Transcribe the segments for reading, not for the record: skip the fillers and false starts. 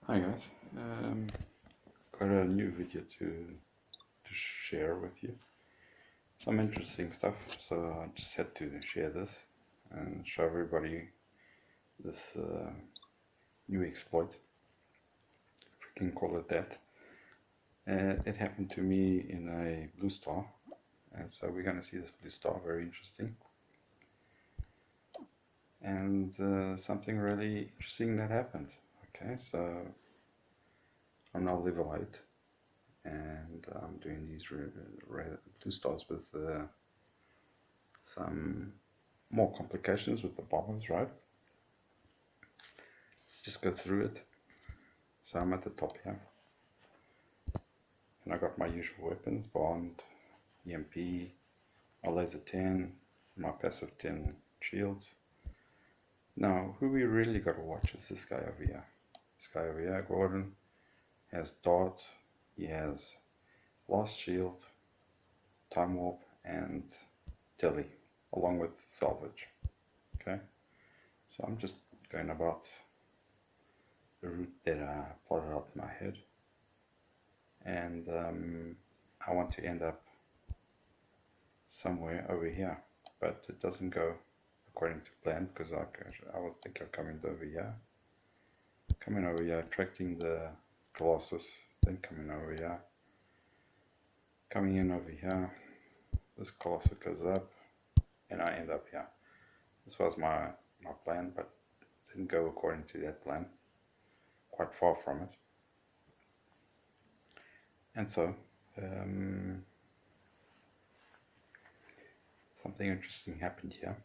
Hi guys, got a new video to share with you. Some interesting stuff, so I just had to share this and show everybody this new exploit, if we can call it that. It happened to me in a bluestar, and so we're going to see this bluestar, very interesting. And something really interesting that happened. Okay, so I'm now level 8. And I'm doing these bluestars with some more complications with the bombers, right? Let's just go through it. So I'm at the top here, and I got my usual weapons: Bond, EMP, a laser 10, my passive 10 shields. Now, who we really got to watch is this guy over here. This guy over here, Gordon, has dart, he has blast shield, time warp, and tele, along with salvage. Okay, so I'm just going about the route that I plotted out in my head, and I want to end up somewhere over here, but it doesn't go according to plan because I was thinking of coming over here, attracting the Colossus, then coming over here, coming in over here. This Colossus goes up, and I end up here. This was my plan, but it didn't go according to that plan. Quite far from it. And so, something interesting happened here.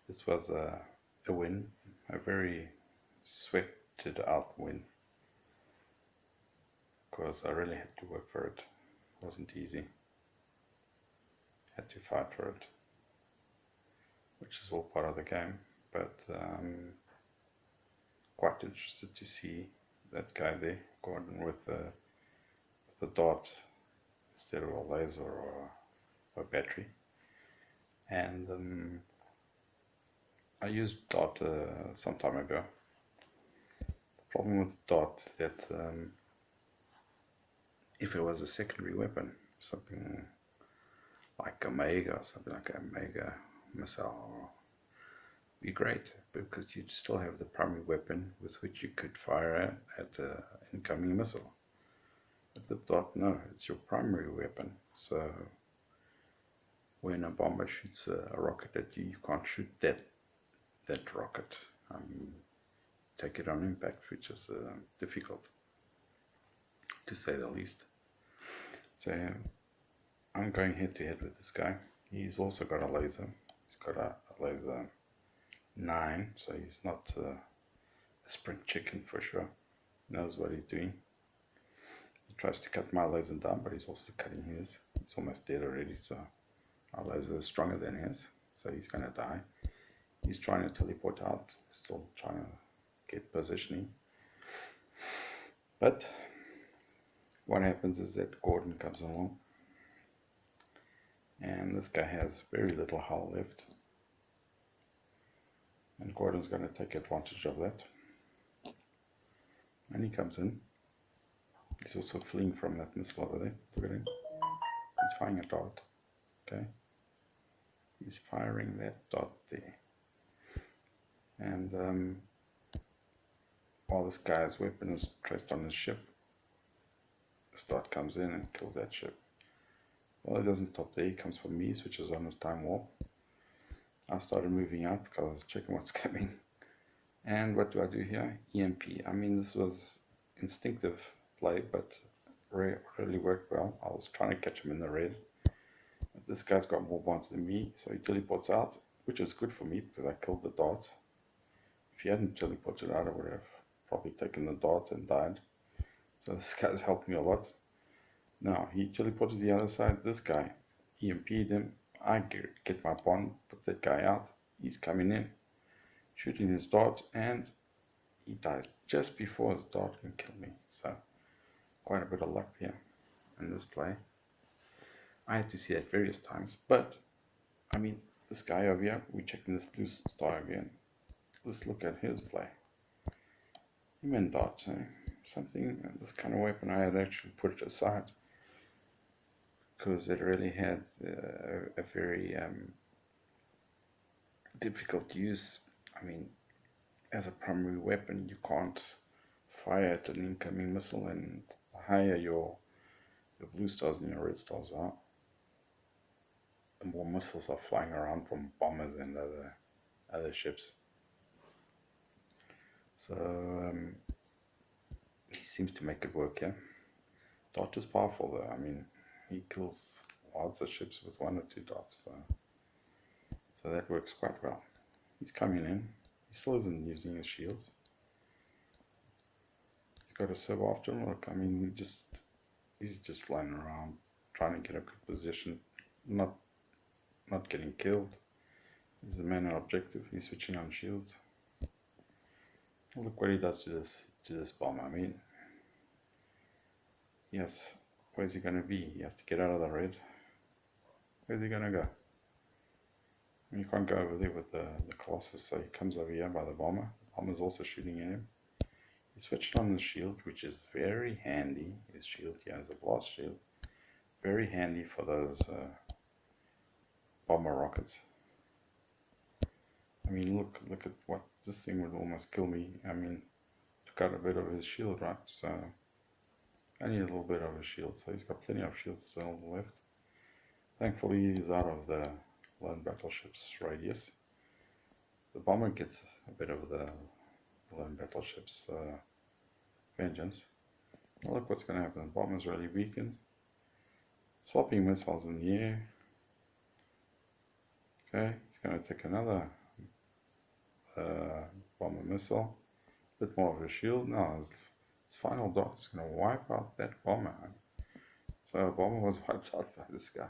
This was a win, a very sweated out win, because I really had to work for it. It wasn't easy. Had to fight for it, which is all part of the game, but quite interested to see that guy there, Gordon, with the dart instead of a laser or a battery. And I used dart some time ago. The problem with dart is that if it was a secondary weapon, something like a mega or something like a mega missile, be great, because you'd still have the primary weapon with which you could fire at an incoming missile. But with dart, no, it's your primary weapon. So when a bomber shoots a rocket at you, you can't shoot that rocket. Take it on impact, which is difficult, to say the least. So I'm going head to head with this guy. He's also got a laser. He's got a laser 9, so he's not a sprint chicken for sure. He knows what he's doing. He tries to cut my laser down, but he's also cutting his. He's almost dead already, so our laser is stronger than his, so he's going to die. He's trying to teleport out, still trying to get positioning. But what happens is that Gordon comes along, and this guy has very little hull left, and Gordon's going to take advantage of that. And he comes in. He's also fleeing from that missile over there. Look at him. He's firing a dart. Okay. He's firing that dart there. And while this guy's weapon is placed on his ship, this dart comes in and kills that ship. Well, it doesn't stop there. He comes for me, switches on his time warp. I started moving out because I was checking what's coming. And what do I do here? EMP. I mean, this was instinctive play, but really worked well. I was trying to catch him in the red. But this guy's got more bonds than me, so he teleports out, which is good for me because I killed the dart. If he hadn't teleported out, I would have probably taken the dart and died. So this guy's helped me a lot. Now, he teleported the other side. This guy, EMP'd him. I get my bond, put that guy out. He's coming in, shooting his dart, and he dies just before his dart can kill me. So, quite a bit of luck here in this play. I had to see that various times, but I mean, this guy over here, we're checking this bluestar again. Let's look at his play. human dots, something, this kind of weapon, I had actually put it aside because it really had a very difficult use. I mean, as a primary weapon, you can't fire at an incoming missile, and the higher your blue stars and your red stars are, the more missiles are flying around from bombers and other ships. So he seems to make it work, yeah. Dot is powerful though. I mean, he kills lots of ships with one or two dots, so that works quite well. He's coming in. He still isn't using his shields. He's got a sub after him. Look, I mean, he's just flying around, trying to get a good position, not getting killed. He's the man on objective. He's switching on shields. Look what he does to this bomb. I mean, yes, where's he gonna be? He has to get out of the red. Where's he gonna go? You can't go over there with the Colossus, so he comes over here by the bomber. The bomber's also shooting at him. He switched on the shield, which is very handy. His shield here is a blast shield. Very handy for those bomber rockets. I mean, look at what this thing would almost kill me. I mean, took out a bit of his shield, right? So I need a little bit of his shield. So he's got plenty of shields still left. Thankfully, he's out of the lone battleship's radius. The bomber gets a bit of the lone battleship's vengeance. Well, look what's going to happen. The bomber's really weakened. Swapping missiles in the air. Okay, he's going to take another bomber missile. A bit more of a shield. Now his final dot is going to wipe out that bomber. So a bomber was wiped out by this guy.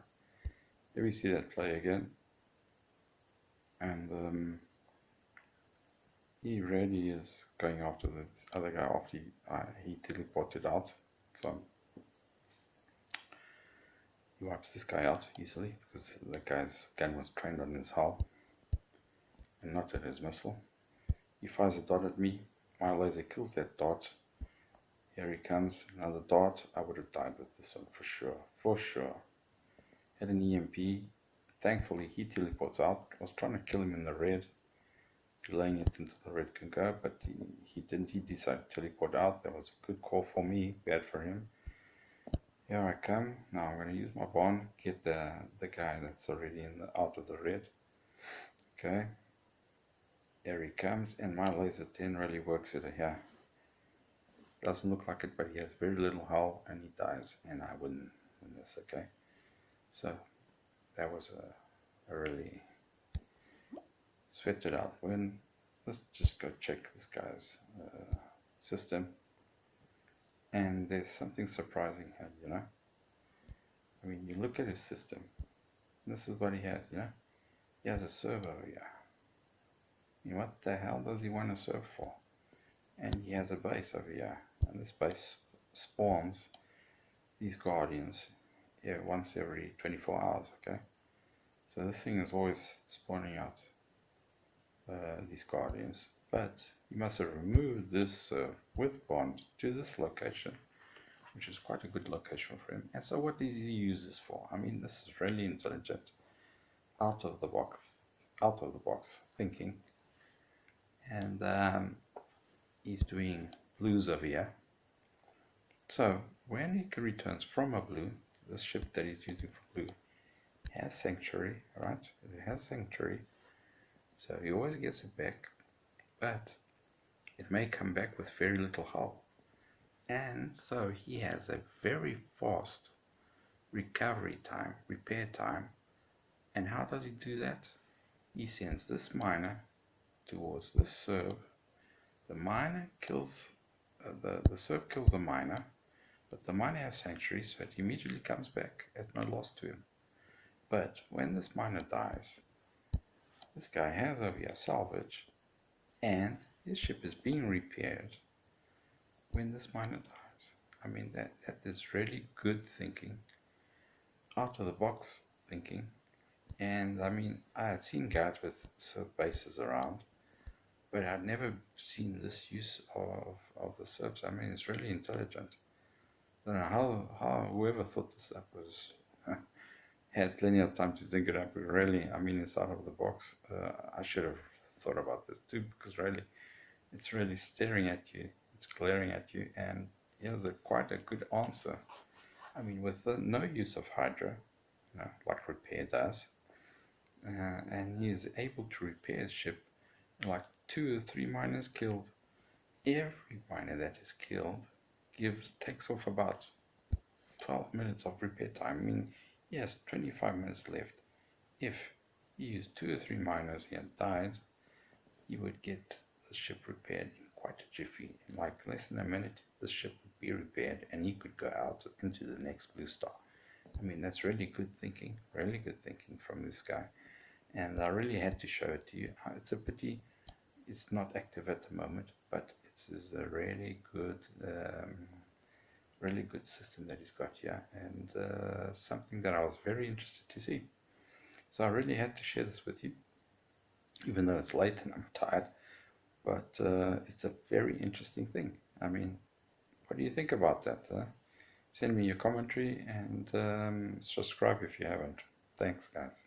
Here we see that play again. And he really is going after the other guy after he teleported out. So he wipes this guy out easily because the guy's gun was trained on his hull and not at his missile. He fires a dot at me. My laser kills that dot. Here he comes, another dart. I would have died with this one for sure. For sure. Had an EMP. Thankfully, he teleports out. I was trying to kill him in the red, delaying it until the red can go, but he didn't. He decided to teleport out. That was a good call for me, bad for him. Here I come. Now I'm going to use my bond, get the guy that's already out of the red. Okay. There he comes, and my laser 10 really works it here. Doesn't look like it, but he has very little hull, and he dies, and I win this, okay? So, that was a really sweated out win. Let's just go check this guy's system. And there's something surprising here, you know? I mean, you look at his system, this is what he has, you know? He has a server here. I mean, what the hell does he want to serve for? And he has a base over here, and this base spawns these guardians once every 24 hours, okay? So this thing is always spawning out these guardians, but you must have removed this with bond to this location, which is quite a good location for him. And so what does he use this for? I mean, this is really intelligent, out of the box thinking. And he's doing blues over here. So when he returns from a blue, the ship that he's using for blue has sanctuary, right? It has sanctuary, so he always gets it back, but it may come back with very little hull, and so he has a very fast recovery time, repair time. And how does he do that? He sends this miner towards this serve. The miner kills the serve kills the miner, but the miner has sanctuary, so it immediately comes back at no loss to him. But when this miner dies, this guy has over here salvage, and his ship is being repaired when this miner dies. I mean, that is really good thinking, out of the box thinking. And I mean, I had seen guys with serve bases around, but I'd never seen this use of the SIRPs. I mean, it's really intelligent. I don't know how whoever thought this up was had plenty of time to think it up. Really, I mean, it's out of the box. I should have thought about this too, because really, it's really staring at you. It's glaring at you, and here's quite a good answer. I mean, with no use of Hydra, like repair does, and he is able to repair his ship. Like 2 or 3 miners killed, every miner that is killed takes off about 12 minutes of repair time. I mean, he has 25 minutes left. If he used 2 or 3 miners and died, he would get the ship repaired in quite a jiffy. In like less than a minute, the ship would be repaired and he could go out into the next blue star. I mean, that's really good thinking from this guy. And I really had to show it to you. It's a pity it's not active at the moment, but it's a really good system that he's got here, and something that I was very interested to see. So I really had to share this with you, even though it's late and I'm tired. But it's a very interesting thing. I mean, what do you think about that? Send me your commentary and subscribe if you haven't. Thanks, guys.